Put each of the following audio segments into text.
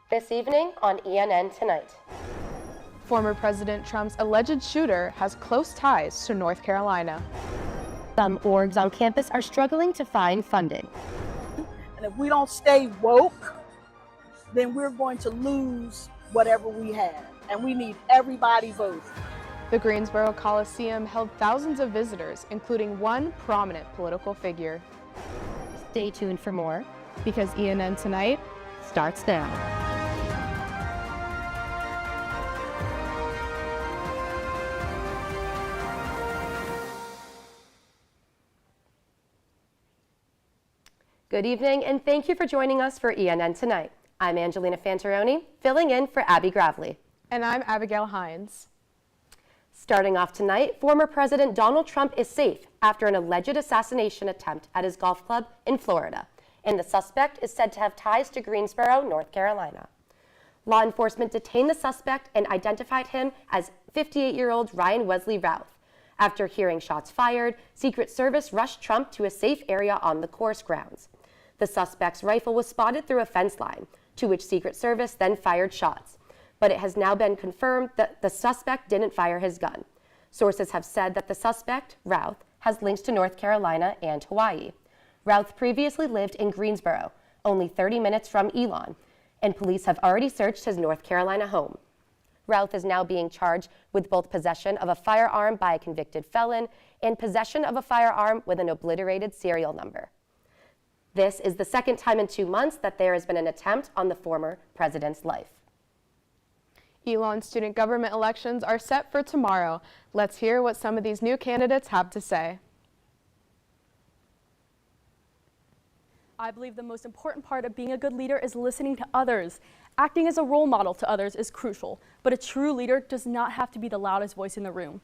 This evening on ENN Tonight. Former President Trump's alleged shooter has close ties to North Carolina. Some orgs on campus are struggling to find funding. And if we don't stay woke, then we're going to lose whatever we have. And we need everybody voting. The Greensboro Coliseum held thousands of visitors, including one prominent political figure. Stay tuned for more, because ENN Tonight starts now. Good evening, and thank you for joining us for ENN Tonight. I'm Anjolina Fantaroni, filling in for Abby Gravely. And I'm Abigail Hines. Starting off tonight, former President Donald Trump is safe after an alleged assassination attempt at his golf club in Florida, and the suspect is said to have ties to Greensboro, North Carolina. Law enforcement detained the suspect and identified him as 58-year-old Ryan Wesley Routh. After hearing shots fired, Secret Service rushed Trump to a safe area on the course grounds. The suspect's rifle was spotted through a fence line, to which Secret Service then fired shots. But it has now been confirmed that the suspect didn't fire his gun. Sources have said that the suspect, Routh, has links to North Carolina and Hawaii. Routh previously lived in Greensboro, only 30 minutes from Elon, and police have already searched his North Carolina home. Routh is now being charged with both possession of a firearm by a convicted felon and possession of a firearm with an obliterated serial number. This is the second time in 2 months that there has been an attempt on the former president's life. Elon's student government elections are set for tomorrow. Let's hear what some of these new candidates have to say. I believe the most important part of being a good leader is listening to others. Acting as a role model to others is crucial, but a true leader does not have to be the loudest voice in the room.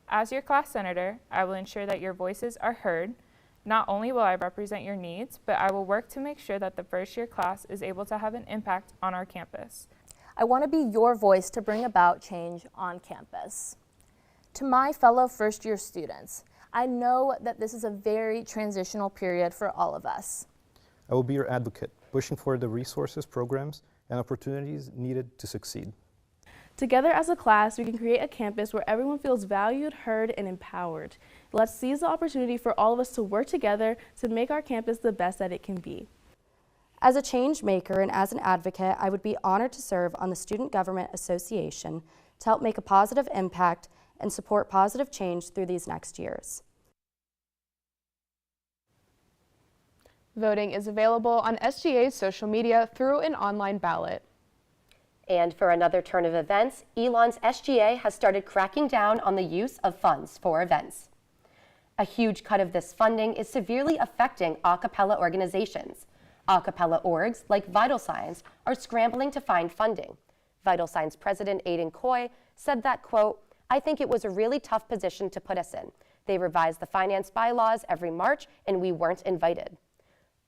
As your class senator, I will ensure that your voices are heard. Not only will I represent your needs, but I will work to make sure that the first-year class is able to have an impact on our campus. I want to be your voice to bring about change on campus. To my fellow first-year students, I know that this is a very transitional period for all of us. I will be your advocate, pushing for the resources, programs, and opportunities needed to succeed. Together as a class, we can create a campus where everyone feels valued, heard, and empowered. Let's seize the opportunity for all of us to work together to make our campus the best that it can be. As a change maker and as an advocate, I would be honored to serve on the Student Government Association to help make a positive impact and support positive change through these next years. Voting is available on SGA's social media through an online ballot. And for another turn of events, Elon's SGA has started cracking down on the use of funds for events. A huge cut of this funding is severely affecting a cappella organizations. A cappella orgs, like Vital Signs, are scrambling to find funding. Vital Signs President Aidan Coy said that, quote, "I think it was a really tough position to put us in. They revise the finance bylaws every March, and we weren't invited."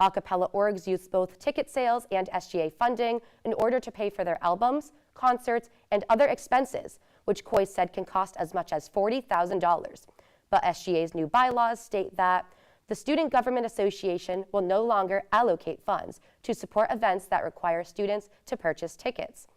A cappella orgs use both ticket sales and SGA funding in order to pay for their albums, concerts, and other expenses, which Coy said can cost as much as $40,000. But SGA's new bylaws state that the Student Government Association will no longer allocate funds to support events that require students to purchase tickets.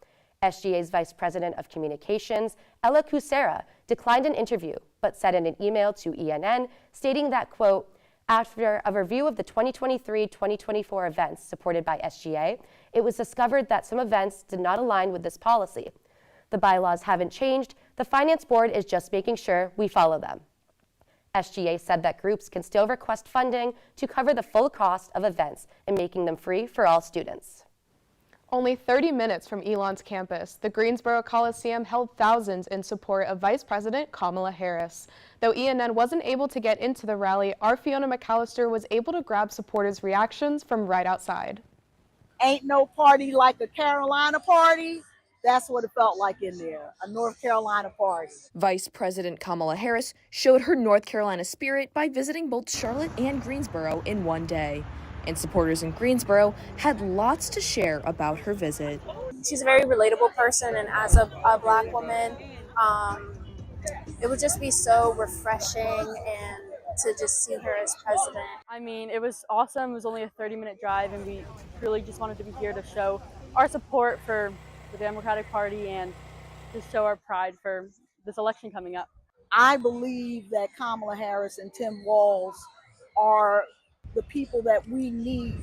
SGA's Vice President of Communications, Ella Kucera, declined an interview, but said in an email to ENN, stating that, quote, "After a review of the 2023-2024 events supported by SGA, it was discovered that some events did not align with this policy. The bylaws haven't changed. The Finance Board is just making sure we follow them." SGA said that groups can still request funding to cover the full cost of events and making them free for all students. Only 30 minutes from Elon's campus, the Greensboro Coliseum held thousands in support of Vice President Kamala Harris. Though ENN wasn't able to get into the rally, our Fiona McAllister was able to grab supporters' reactions from right outside. Ain't no party like a Carolina party. That's what it felt like in there, a North Carolina party. Vice President Kamala Harris showed her North Carolina spirit by visiting both Charlotte and Greensboro in one day. And supporters in Greensboro had lots to share about her visit. She's a very relatable person, and as a Black woman, it would just be so refreshing and to just see her as president. I mean, it was awesome. It was only a 30-minute drive, and we really just wanted to be here to show our support for the Democratic Party and just show our pride for this election coming up. I believe that Kamala Harris and Tim Walz are the people that we need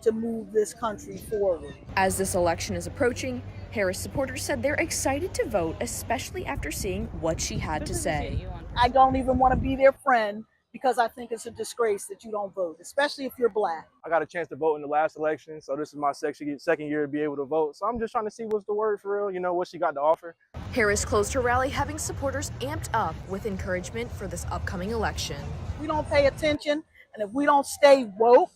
to move this country forward. As this election is approaching, Harris supporters said they're excited to vote, especially after seeing what she had to say. I don't even want to be their friend because I think it's a disgrace that you don't vote, especially if you're Black. I got a chance to vote in the last election, so this is my second year to be able to vote. So I'm just trying to see what's the word for real, you know, what she got to offer. Harris closed her rally having supporters amped up with encouragement for this upcoming election. We don't pay attention, and if we don't stay woke,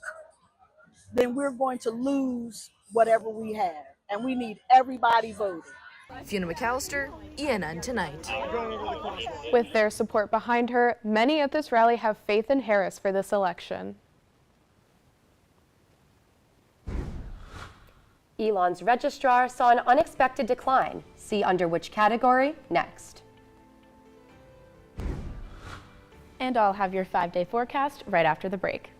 then we're going to lose whatever we have, and we need everybody voting. Fiona McAllister, ENN Tonight. With their support behind her, many at this rally have faith in Harris for this election. Elon's registrar saw an unexpected decline. See under which category next. And I'll have your 5-day forecast right after the break.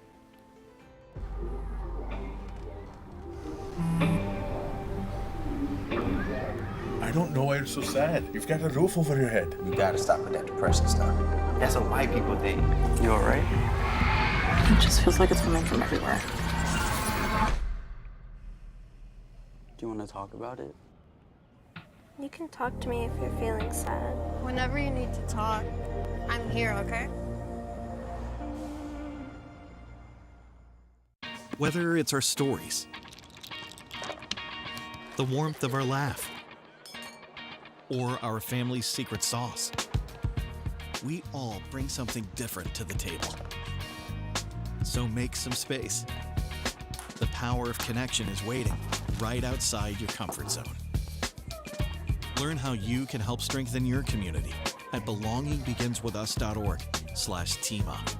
I don't know why you're so sad. You've got a roof over your head. You gotta stop with that depression stuff. That's what white people think. You alright? It just feels like it's coming from everywhere. Do you want to talk about it? You can talk to me if you're feeling sad. Whenever you need to talk, I'm here, okay? Whether it's our stories, the warmth of our laugh, or our family's secret sauce, we all bring something different to the table. So make some space. The power of connection is waiting right outside your comfort zone. Learn how you can help strengthen your community at belongingbeginswithus.org/teamup.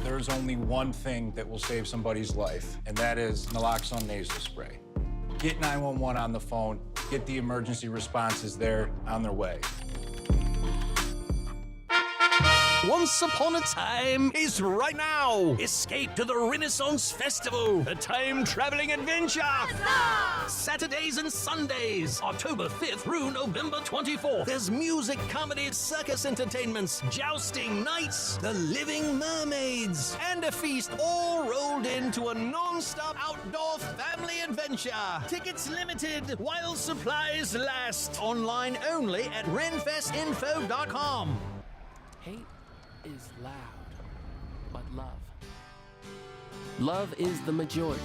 There's only one thing that will save somebody's life, and that is naloxone nasal spray. Get 911 on the phone, get the emergency responses there on their way. Once Upon a Time is right now. Escape to the Renaissance Festival, a time-traveling adventure. Saturdays and Sundays, October 5th through November 24th. There's music, comedy, circus entertainments, jousting, nights, the living mermaids, and a feast all rolled into a non-stop outdoor family adventure. Tickets limited while supplies last. Online only at renfestinfo.com. Hate is loud, but love is the majority.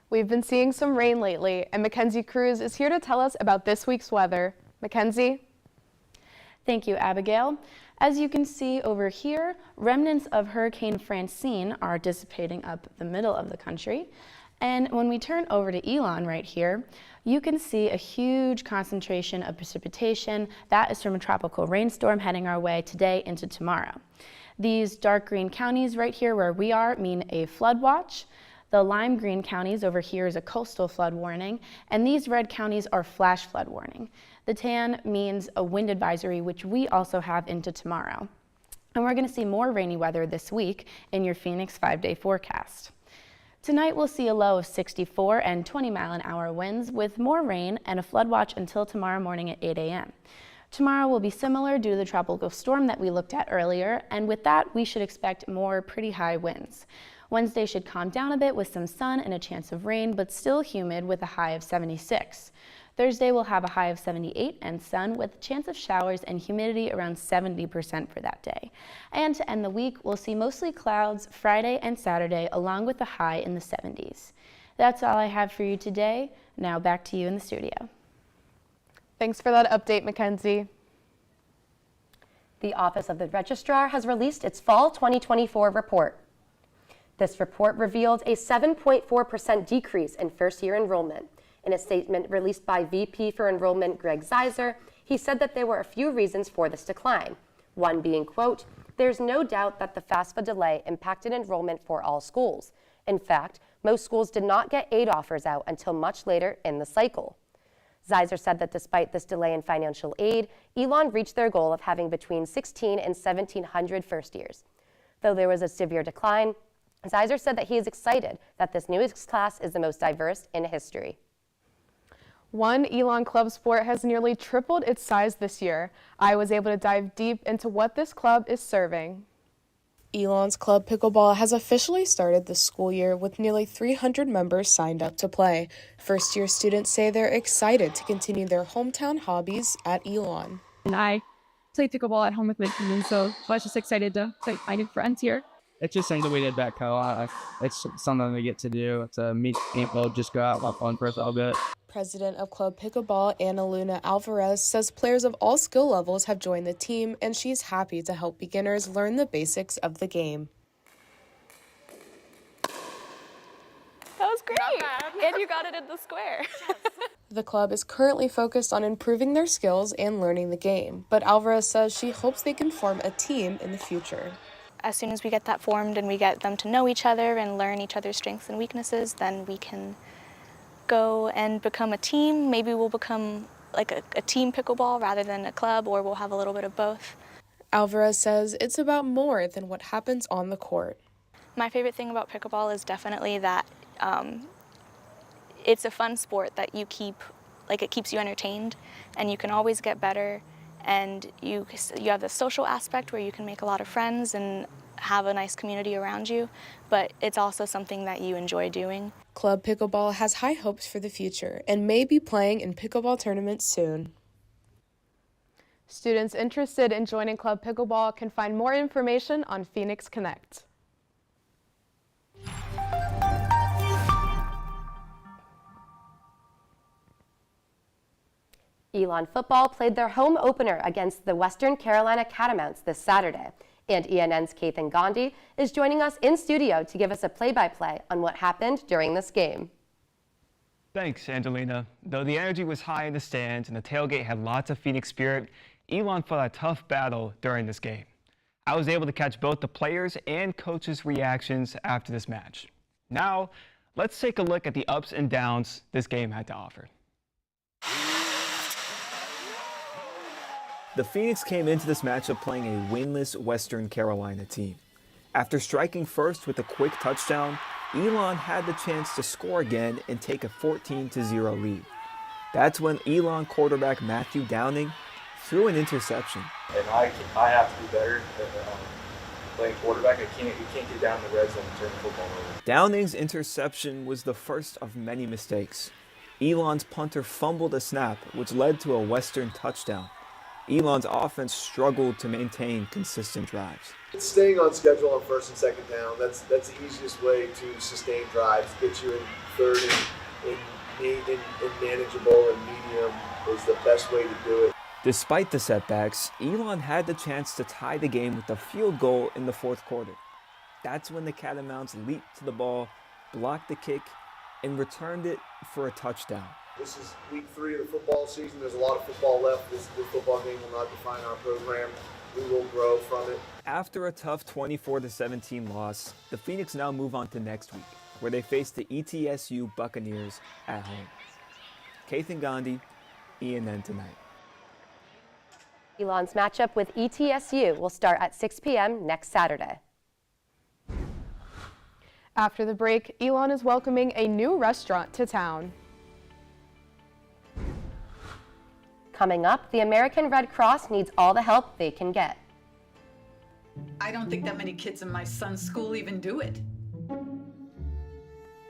We've been seeing some rain lately, and Mackenzie Cruz is here to tell us about this week's weather. Mackenzie? Thank you, Abigail. As you can see over here, remnants of Hurricane Francine are dissipating up the middle of the country. And when we turn over to Elon right here, you can see a huge concentration of precipitation. That is from a tropical rainstorm heading our way today into tomorrow. These dark green counties right here where we are mean a flood watch. The lime green counties over here is a coastal flood warning, and these red counties are flash flood warning. The tan means a wind advisory, which we also have into tomorrow. And we're going to see more rainy weather this week in your Phoenix 5-day forecast. Tonight we'll see a low of 64 and 20-mile-an-hour winds with more rain and a flood watch until tomorrow morning at 8 a.m. Tomorrow will be similar due to the tropical storm that we looked at earlier, and with that we should expect more pretty high winds. Wednesday should calm down a bit with some sun and a chance of rain, but still humid with a high of 76. Thursday will have a high of 78 and sun with a chance of showers and humidity around 70% for that day. And to end the week, we'll see mostly clouds Friday and Saturday along with a high in the 70s. That's all I have for you today. Now back to you in the studio. Thanks for that update, Mackenzie. The Office of the Registrar has released its Fall 2024 report. This report revealed a 7.4% decrease in first-year enrollment. In a statement released by VP for Enrollment Greg Zeiser, he said that there were a few reasons for this decline. One being, quote, "There's no doubt that the FAFSA delay impacted enrollment for all schools. In fact, most schools did not get aid offers out until much later in the cycle." Zeiser said that despite this delay in financial aid, Elon reached their goal of having between 1,600 and 1,700 first years. Though there was a severe decline, Zeiser said that he is excited that this newest class is the most diverse in history. One Elon club sport has nearly tripled its size this year. I was able to dive deep into what this club is serving. Elon's Club Pickleball has officially started the school year with nearly 300 members signed up to play. First-year students say they're excited to continue their hometown hobbies at Elon. And I play pickleball at home with my team, so I was just excited to find new friends here. It's just something we did back home. It's something we get to do. To meet people, just go out, have fun for a little bit. President of Club Pickleball, Anjolina Alvarez, says players of all skill levels have joined the team, and she's happy to help beginners learn the basics of the game. That was great! And you got it in the square. The club is currently focused on improving their skills and learning the game, but Alvarez says she hopes they can form a team in the future. As soon as we get that formed and we get them to know each other and learn each other's strengths and weaknesses, then we can go and become a team. Maybe we'll become like a team pickleball rather than a club, or we'll have a little bit of both. Alvarez says it's about more than what happens on the court. My favorite thing about pickleball is definitely that it's a fun sport that you it keeps you entertained, and you can always get better, and you have the social aspect where you can make a lot of friends and have a nice community around you, but it's also something that you enjoy doing. Club Pickleball has high hopes for the future and may be playing in pickleball tournaments soon. Students interested in joining Club Pickleball can find more information on Phoenix Connect. Elon football played their home opener against the Western Carolina Catamounts this Saturday. And ENN's Kathan Gandhi is joining us in studio to give us a play-by-play on what happened during this game. Thanks, Anjolina. Though the energy was high in the stands and the tailgate had lots of Phoenix spirit, Elon fought a tough battle during this game. I was able to catch both the players' and coaches' reactions after this match. Now, let's take a look at the ups and downs this game had to offer. The Phoenix came into this matchup playing a winless Western Carolina team. After striking first with a quick touchdown, Elon had the chance to score again and take a 14-0 lead. That's when Elon quarterback Matthew Downing threw an interception. And I have to be better at playing quarterback. You can't get down the red zone and turn the football over. Downing's interception was the first of many mistakes. Elon's punter fumbled a snap, which led to a Western touchdown. Elon's offense struggled to maintain consistent drives. Staying on schedule on first and second down, that's the easiest way to sustain drives. Get you in third and manageable and medium is the best way to do it. Despite the setbacks, Elon had the chance to tie the game with a field goal in the fourth quarter. That's when the Catamounts leaped to the ball, blocked the kick, and returned it for a touchdown. This is week 3 of the football season. There's a lot of football left. This football game will not define our program. We will grow from it. After a tough 24-17 loss, the Phoenix now move on to next week, where they face the ETSU Buccaneers at home. Kathan Gandhi, ENN Tonight. Elon's matchup with ETSU will start at 6 p.m. next Saturday. After the break, Elon is welcoming a new restaurant to town. Coming up, the American Red Cross needs all the help they can get. I don't think that many kids in my son's school even do it.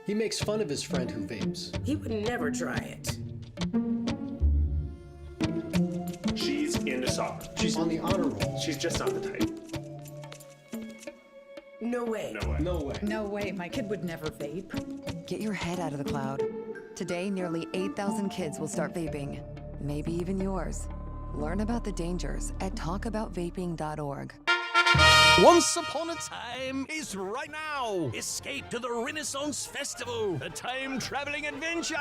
He makes fun of his friend who vapes. He would never try it. to soccer. She's on the honor roll. She's just not the type. No way. No way. No way. No way, my kid would never vape. Get your head out of the cloud. Today, nearly 8,000 kids will start vaping. Maybe even yours. Learn about the dangers at talkaboutvaping.org. Once Upon a Time is right now. Escape to the Renaissance Festival, a time-traveling adventure.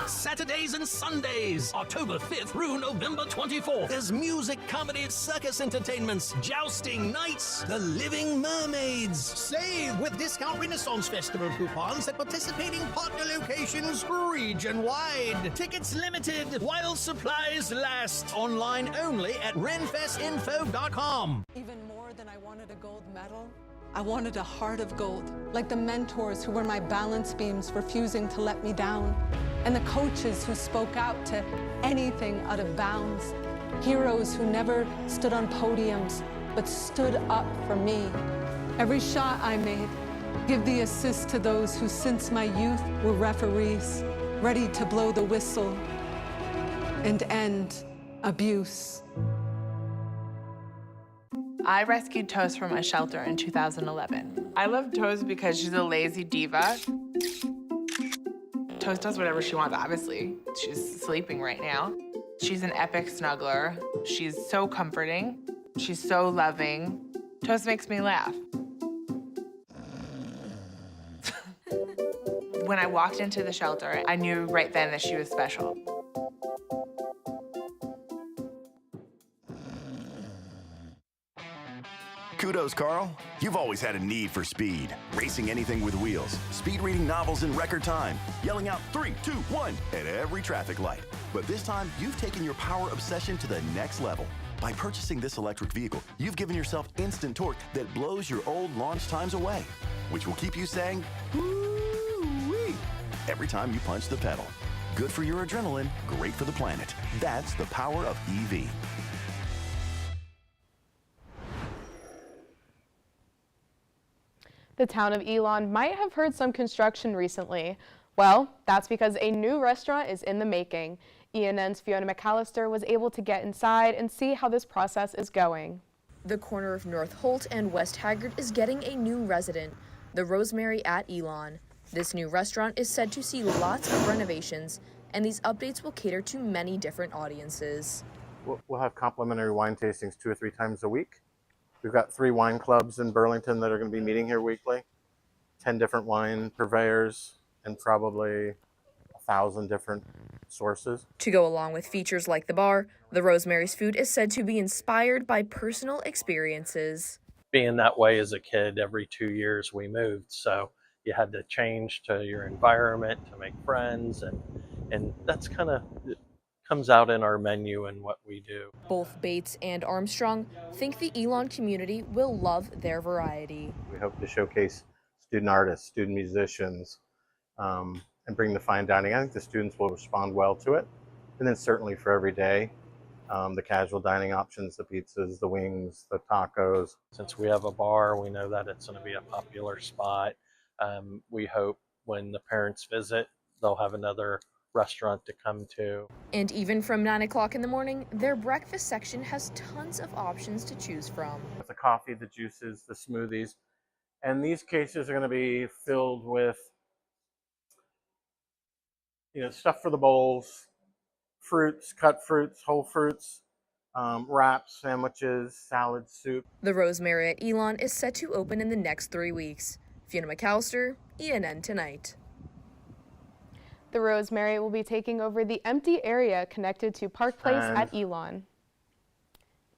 Saturdays and Sundays, October 5th through November 24th. There's music, comedy, circus entertainments, jousting, nights, the Living Mermaids. Save with discount Renaissance Festival coupons at participating partner locations region-wide. Tickets limited while supplies last. Online only at renfestinfo.com. Even more than I wanted a gold medal, I wanted a heart of gold, like the mentors who were my balance beams refusing to let me down, and the coaches who spoke out to anything out of bounds, heroes who never stood on podiums, but stood up for me. Every shot I made, give the assist to those who since my youth were referees, ready to blow the whistle and end abuse. I rescued Toast from a shelter in 2011. I love Toast because she's a lazy diva. Toast does whatever she wants, obviously. She's sleeping right now. She's an epic snuggler. She's so comforting. She's so loving. Toast makes me laugh. When I walked into the shelter, I knew right then that she was special. Kudos, Carl. You've always had a need for speed. Racing anything with wheels, speed reading novels in record time, yelling out 3, 2, 1 at every traffic light. But this time, you've taken your power obsession to the next level. By purchasing this electric vehicle, you've given yourself instant torque that blows your old launch times away, which will keep you saying, woo-wee, every time you punch the pedal. Good for your adrenaline, great for the planet. That's the power of EV. The town of Elon might have heard some construction recently. Well, that's because a new restaurant is in the making. ENN's Fiona McAllister was able to get inside and see how this process is going. The corner of North Holt and West Haggard is getting a new resident, the Rosemary at Elon. This new restaurant is said to see lots of renovations, and these updates will cater to many different audiences. We'll have complimentary wine tastings 2 or 3 times a week. We've got 3 wine clubs in Burlington that are going to be meeting here weekly, 10 different wine purveyors, and probably 1,000 different sources. To go along with features like the bar, the Rosemary's food is said to be inspired by personal experiences. Being that way as a kid, every 2 years we moved, so you had to change to your environment to make friends, and that's kind of comes out in our menu and what we do. Both Bates and Armstrong think the Elon community will love their variety. We hope to showcase student artists, student musicians, and bring the fine dining. I think the students will respond well to it. And then certainly for every day, the casual dining options, the pizzas, the wings, the tacos. Since we have a bar, we know that it's going to be a popular spot. We hope when the parents visit, they'll have another restaurant to come to. And even from 9 o'clock in the morning, their breakfast section has tons of options to choose from. The coffee, the juices, the smoothies. And these cases are going to be filled with, stuff for the bowls, fruits, cut fruits, whole fruits, wraps, sandwiches, salads, soup. The Rosemary at Elon is set to open in the next 3 weeks. Fiona McAllister, ENN Tonight. The Rosemary will be taking over the empty area connected to Park Place at Elon.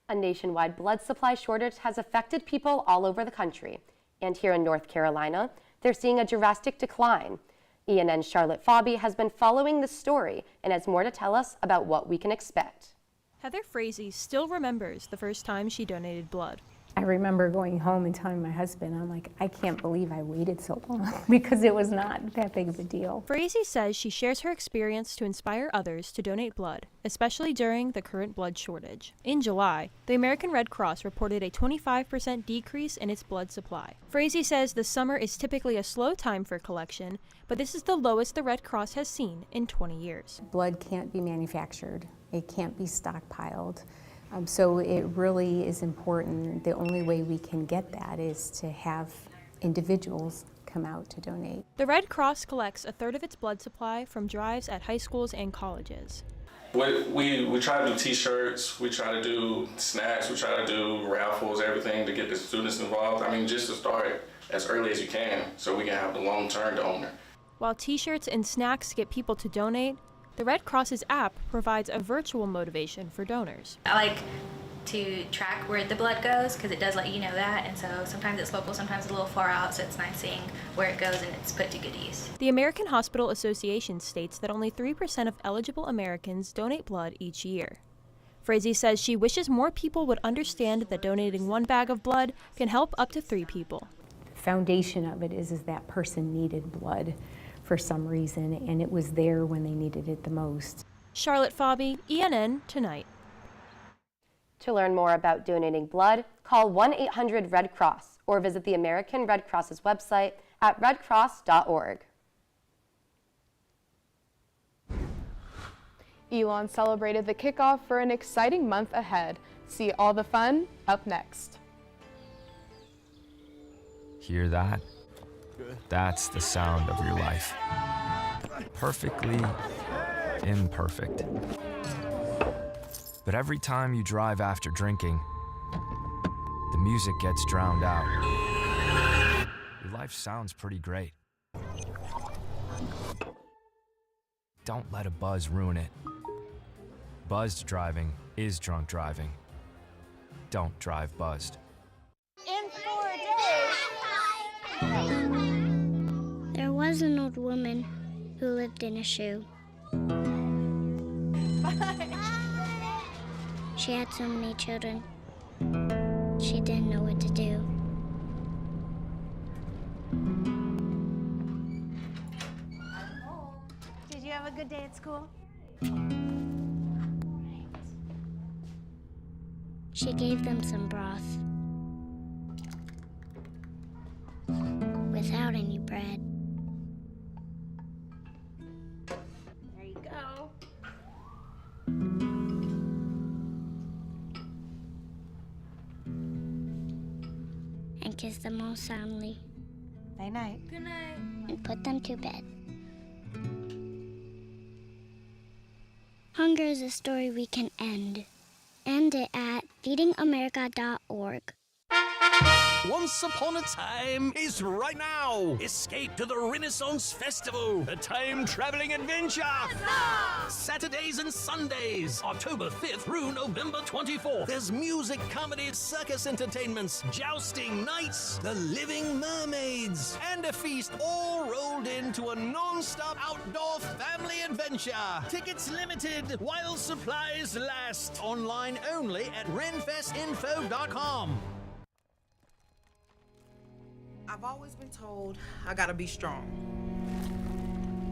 A nationwide blood supply shortage has affected people all over the country. And here in North Carolina, they're seeing a drastic decline. ENN's Charlotte Fobby has been following this story and has more to tell us about what we can expect. Heather Frazee still remembers the first time she donated blood. I remember going home and telling my husband, I'm like, I can't believe I waited so long because it was not that big of a deal. Frazee says she shares her experience to inspire others to donate blood, especially during the current blood shortage. In July, the American Red Cross reported a 25% decrease in its blood supply. Frazee says the summer is typically a slow time for collection, but this is the lowest the Red Cross has seen in 20 years. Blood can't be manufactured. It can't be stockpiled. So it really is important. The only way we can get that is to have individuals come out to donate. The Red Cross collects a third of its blood supply from drives at high schools and colleges. We try to do t-shirts, we try to do snacks, we try to do raffles, everything to get the students involved. I mean, just to start as early as you can so we can have the long-term donor. While t-shirts and snacks get people to donate, the Red Cross's app provides a virtual motivation for donors. I like to track where the blood goes because it does let you know that, and so sometimes it's local, sometimes it's a little far out, so it's nice seeing where it goes and it's put to good use. The American Hospital Association states that only 3% of eligible Americans donate blood each year. Frazee says she wishes more people would understand that donating 1 bag of blood can help up to 3 people. The foundation of it is that person needed blood for some reason, and it was there when they needed it the most. Charlotte Fobby, ENN Tonight. To learn more about donating blood, call 1-800-RED-CROSS or visit the American Red Cross's website at redcross.org. Elon celebrated the kickoff for an exciting month ahead. See all the fun up next. Hear that? That's the sound of your life. Perfectly imperfect. But every time you drive after drinking, the music gets drowned out. Your life sounds pretty great. Don't let a buzz ruin it. Buzzed driving is drunk driving. Don't drive buzzed. In 4 days. There was an old woman who lived in a shoe. She had so many children. She didn't know what to do. Did you have a good day at school? She gave them some broth without any bread. There you go. And kissed them all soundly. Night night. Good night. And put them to bed. Hunger is a story we can end. End it at feedingamerica.org. Once Upon a Time is right now. Escape to the Renaissance Festival, a time-traveling adventure. Saturdays and Sundays, October 5th through November 24th. There's music, comedy, circus entertainments, jousting, nights, the living mermaids, and a feast all rolled into a non-stop outdoor family adventure. Tickets limited while supplies last. Online only at renfestinfo.com. I've always been told I gotta be strong.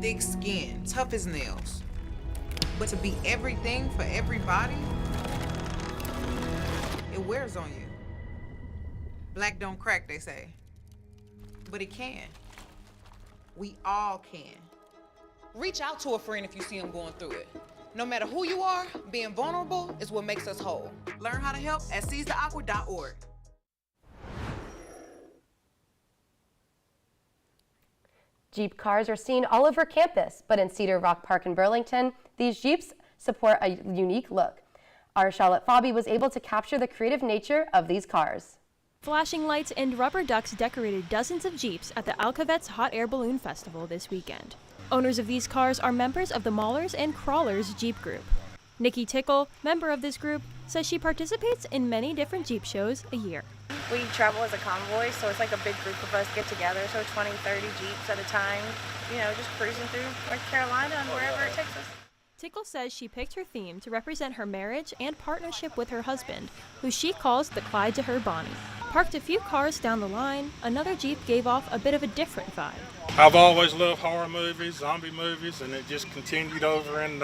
Thick skin, tough as nails. But to be everything for everybody, it wears on you. Black don't crack, they say. But it can. We all can. Reach out to a friend if you see them going through it. No matter who you are, being vulnerable is what makes us whole. Learn how to help at seizetheawkward.org. Jeep cars are seen all over campus, but in Cedar Rock Park in Burlington, these Jeeps support a unique look. Our Charlotte Fobby was able to capture the creative nature of these cars. Flashing lights and rubber ducks decorated dozens of Jeeps at the Alcavet's Hot Air Balloon Festival this weekend. Owners of these cars are members of the Maulers and Crawlers Jeep group. Nikki Tickle, member of this group, says she participates in many different Jeep shows a year. We travel as a convoy, so it's like a big group of us get together, so 20, 30 Jeeps at a time, you know, just cruising through North Carolina and wherever it takes us. Tickle says she picked her theme to represent her marriage and partnership with her husband, who she calls the Clyde to her Bonnie. Parked a few cars down the line, another Jeep gave off a bit of a different vibe. I've always loved horror movies, zombie movies, and it just continued over in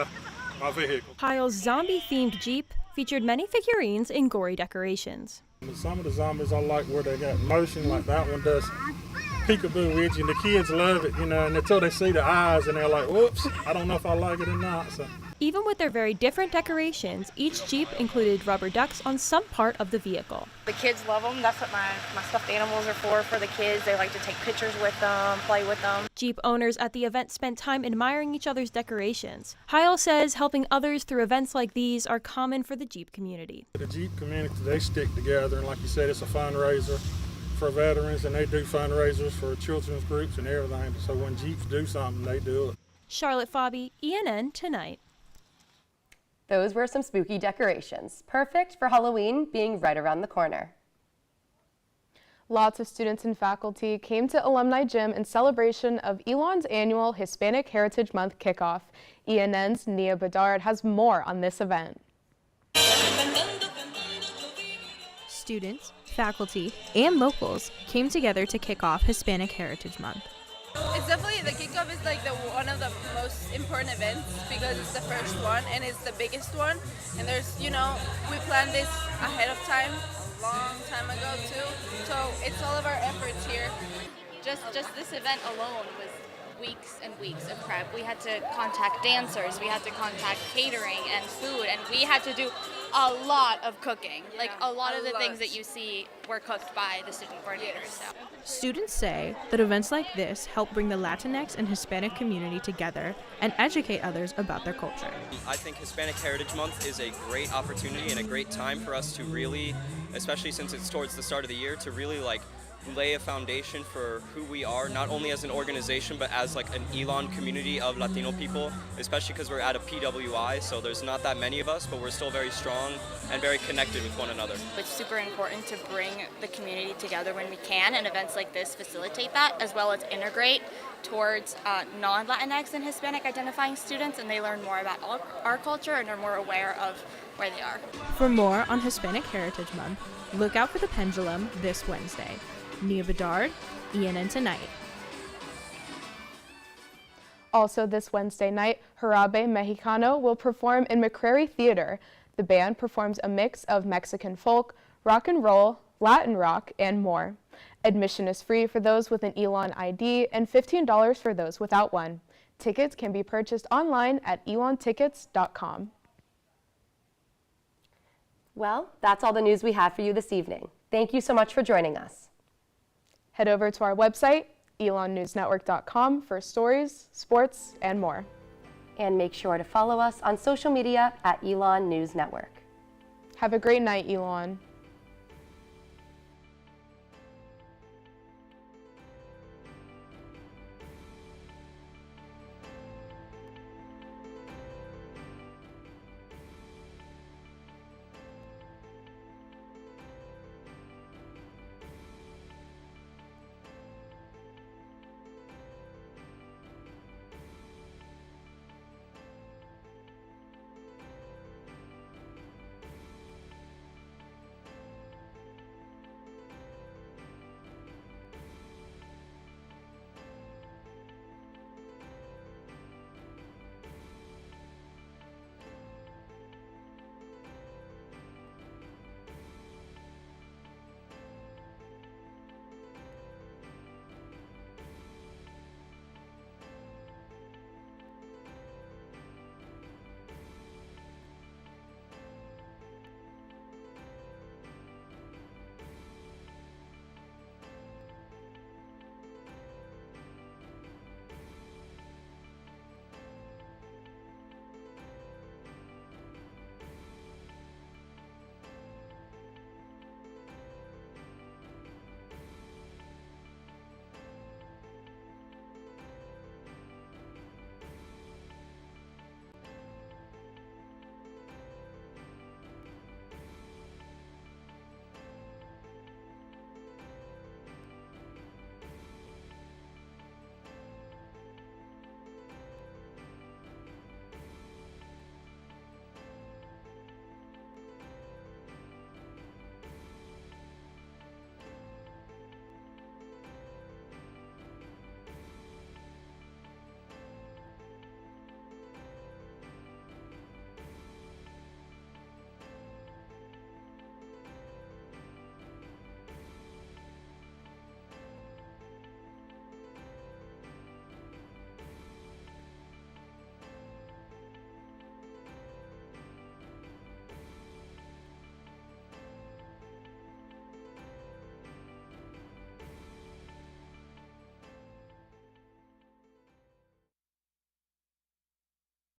my vehicle. Kyle's zombie-themed Jeep featured many figurines and gory decorations. Some of the zombies I like where they got motion, like that one does peekaboo with you, and the kids love it, you know, and until they see the eyes and they're like, whoops, I don't know if I like it or not. So Even with their very different decorations, each Jeep included rubber ducks on some part of the vehicle. The kids love them. That's what my stuffed animals are for the kids. They like to take pictures with them, play with them. Jeep owners at the event spent time admiring each other's decorations. Heil says helping others through events like these are common for the Jeep community. The Jeep community, they stick together, and like you said, it's a fundraiser for veterans, and they do fundraisers for children's groups and everything. So when Jeeps do something, they do it. Charlotte Fobby, ENN Tonight. Those were some spooky decorations, perfect for Halloween being right around the corner. Lots of students and faculty came to Alumni Gym in celebration of Elon's annual Hispanic Heritage Month kickoff. ENN's Nia Bedard has more on this event. Students, faculty, and locals came together to kick off Hispanic Heritage Month. It's definitely, the kickoff is like one of the most important events because it's the first one and it's the biggest one. And there's, we planned this ahead of time, a long time ago too. So it's all of our efforts here. Just this event alone was weeks and weeks of prep. We had to contact dancers, we had to contact catering and food, and we had to do a lot of cooking. Like a lot of the things that you see were cooked by the student coordinators. So. Students say that events like this help bring the Latinx and Hispanic community together and educate others about their culture. I think Hispanic Heritage Month is a great opportunity and a great time for us to really, especially since it's towards the start of the year, to really lay a foundation for who we are, not only as an organization, but as an Elon community of Latino people, especially because we're at a PWI, so there's not that many of us, but we're still very strong and very connected with one another. It's super important to bring the community together when we can, and events like this facilitate that, as well as integrate towards non-Latinx and Hispanic identifying students, and they learn more about our culture and are more aware of where they are. For more on Hispanic Heritage Month, look out for the pendulum this Wednesday. Nia Bedard, ENN Tonight. Also this Wednesday night, Jarabe Mexicano will perform in McCrary Theater. The band performs a mix of Mexican folk, rock and roll, Latin rock, and more. Admission is free for those with an Elon ID and $15 for those without one. Tickets can be purchased online at elontickets.com. Well, that's all the news we have for you this evening. Thank you so much for joining us. Head over to our website, elonnewsnetwork.com, for stories, sports, and more. And make sure to follow us on social media at Elon News Network. Have a great night, Elon.